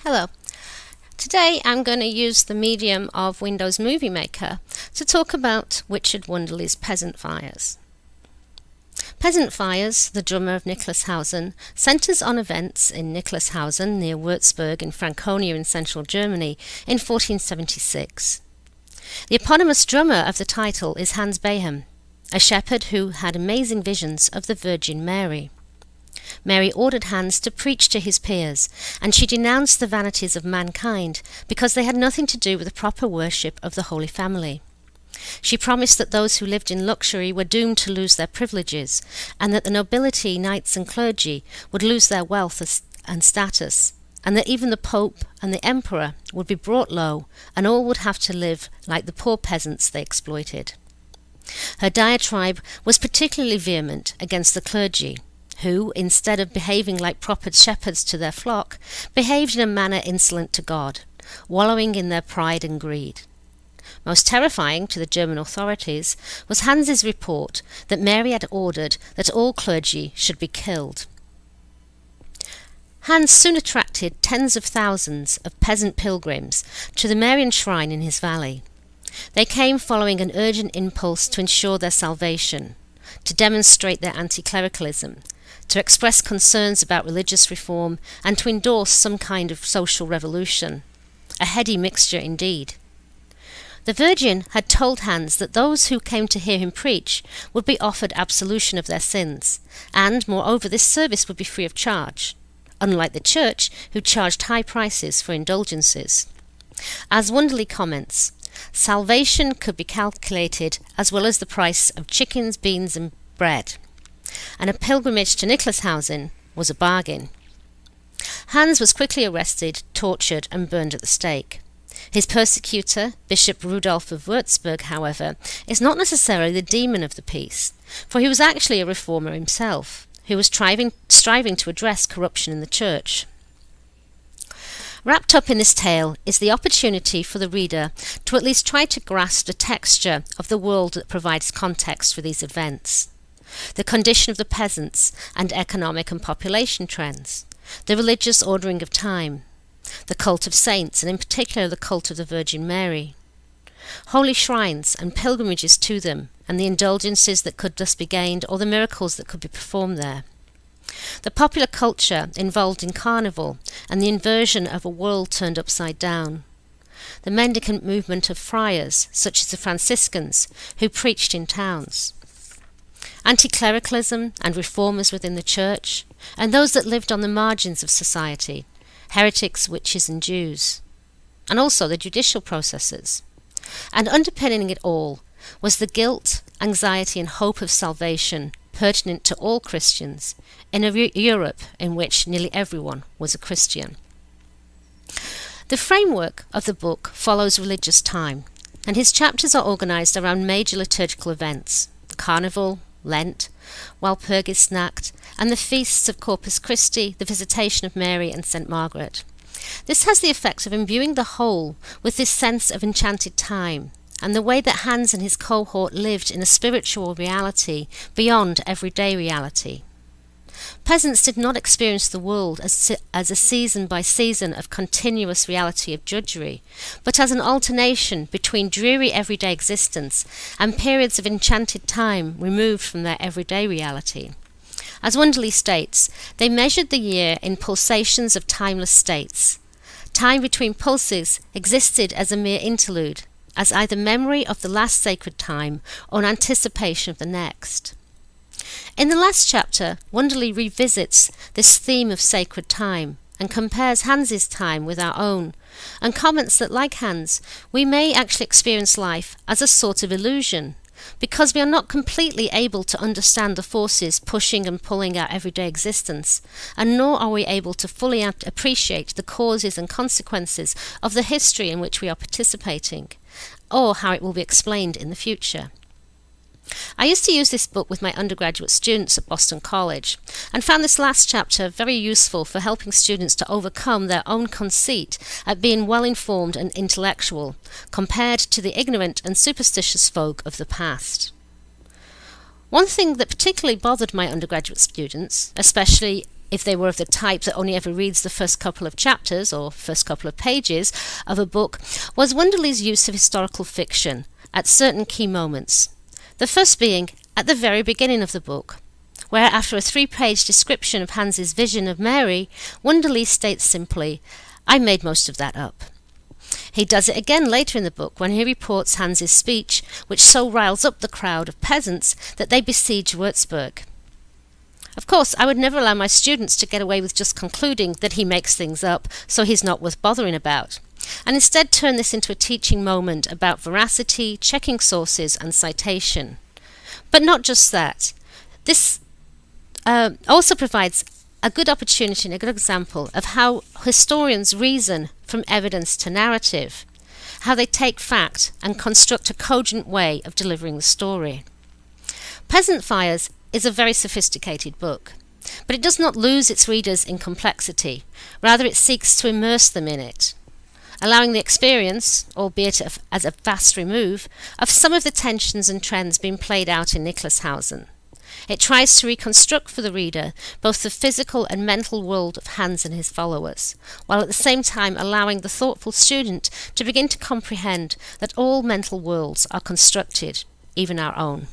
Hello. Today I'm going to use the medium of Windows Movie Maker to talk about Richard Wunderli's Peasant Fires. Peasant Fires, the drummer of Niklashausen, centres on events in Niklashausen near Würzburg in Franconia in central Germany in 1476. The eponymous drummer of the title is Hans Behem, a shepherd who had amazing visions of the Virgin Mary. Mary ordered Hans to preach to his peers, and she denounced the vanities of mankind because they had nothing to do with the proper worship of the Holy Family. She promised that those who lived in luxury were doomed to lose their privileges, and that the nobility, knights and clergy would lose their wealth and status, and that even the Pope and the Emperor would be brought low, and all would have to live like the poor peasants they exploited. Her diatribe was particularly vehement against the clergy, who, instead of behaving like proper shepherds to their flock, behaved in a manner insolent to God, wallowing in their pride and greed. Most terrifying to the German authorities was Hans's report that Mary had ordered that all clergy should be killed. Hans soon attracted tens of thousands of peasant pilgrims to the Marian shrine in his valley. They came following an urgent impulse to ensure their salvation, to demonstrate their anti-clericalism, to express concerns about religious reform, and to endorse some kind of social revolution. A heady mixture indeed. The Virgin had told Hans that those who came to hear him preach would be offered absolution of their sins, and moreover this service would be free of charge, unlike the Church, who charged high prices for indulgences. As Wunderli comments, salvation could be calculated as well as the price of chickens, beans and bread, and a pilgrimage to Niklashausen was a bargain. Hans was quickly arrested, tortured and burned at the stake. His persecutor, Bishop Rudolf of Würzburg, however, is not necessarily the demon of the piece, for he was actually a reformer himself, who was striving to address corruption in the Church. Wrapped up in this tale is the opportunity for the reader to at least try to grasp the texture of the world that provides context for these events. The condition of the peasants and economic and population trends, the religious ordering of time, the cult of saints and in particular the cult of the Virgin Mary, holy shrines and pilgrimages to them and the indulgences that could thus be gained or the miracles that could be performed there. The popular culture involved in carnival and the inversion of a world turned upside down. The mendicant movement of friars, such as the Franciscans, who preached in towns. Anti-clericalism and reformers within the Church, and those that lived on the margins of society, heretics, witches and Jews. And also the judicial processes. And underpinning it all was the guilt, anxiety and hope of salvation pertinent to all Christians in a Europe in which nearly everyone was a Christian. The framework of the book follows religious time, and his chapters are organised around major liturgical events, the Carnival, Lent, Walpurgisnacht, and the feasts of Corpus Christi, the Visitation of Mary and St. Margaret. This has the effect of imbuing the whole with this sense of enchanted time, and the way that Hans and his cohort lived in a spiritual reality beyond everyday reality. Peasants did not experience the world as a season by season of continuous reality of drudgery, but as an alternation between dreary everyday existence and periods of enchanted time removed from their everyday reality. As Wunderli states, they measured the year in pulsations of timeless states. Time between pulses existed as a mere interlude, as either memory of the last sacred time or an anticipation of the next. In the last chapter, Wunderli revisits this theme of sacred time and compares Hans's time with our own, and comments that, like Hans, we may actually experience life as a sort of illusion, because we are not completely able to understand the forces pushing and pulling our everyday existence, and nor are we able to fully appreciate the causes and consequences of the history in which we are participating, or how it will be explained in the future. I used to use this book with my undergraduate students at Boston College, and found this last chapter very useful for helping students to overcome their own conceit at being well-informed and intellectual, compared to the ignorant and superstitious folk of the past. One thing that particularly bothered my undergraduate students, especially if they were of the type that only ever reads the first couple of chapters or first couple of pages of a book, was Wunderli's use of historical fiction at certain key moments. The first being at the very beginning of the book, where after a 3-page description of Hans's vision of Mary, Wunderli states simply, "I made most of that up." He does it again later in the book when he reports Hans's speech, which so riles up the crowd of peasants that they besiege Würzburg. Of course, I would never allow my students to get away with just concluding that he makes things up, so he's not worth bothering about, and instead turn this into a teaching moment about veracity, checking sources, and citation. But not just that. This also provides a good opportunity and a good example of how historians reason from evidence to narrative, how they take fact and construct a cogent way of delivering the story. Peasant Fires is a very sophisticated book, but it does not lose its readers in complexity. Rather, it seeks to immerse them in it, allowing the experience, albeit as a vast remove, of some of the tensions and trends being played out in Niklashausen. It tries to reconstruct for the reader both the physical and mental world of Hans and his followers, while at the same time allowing the thoughtful student to begin to comprehend that all mental worlds are constructed, even our own.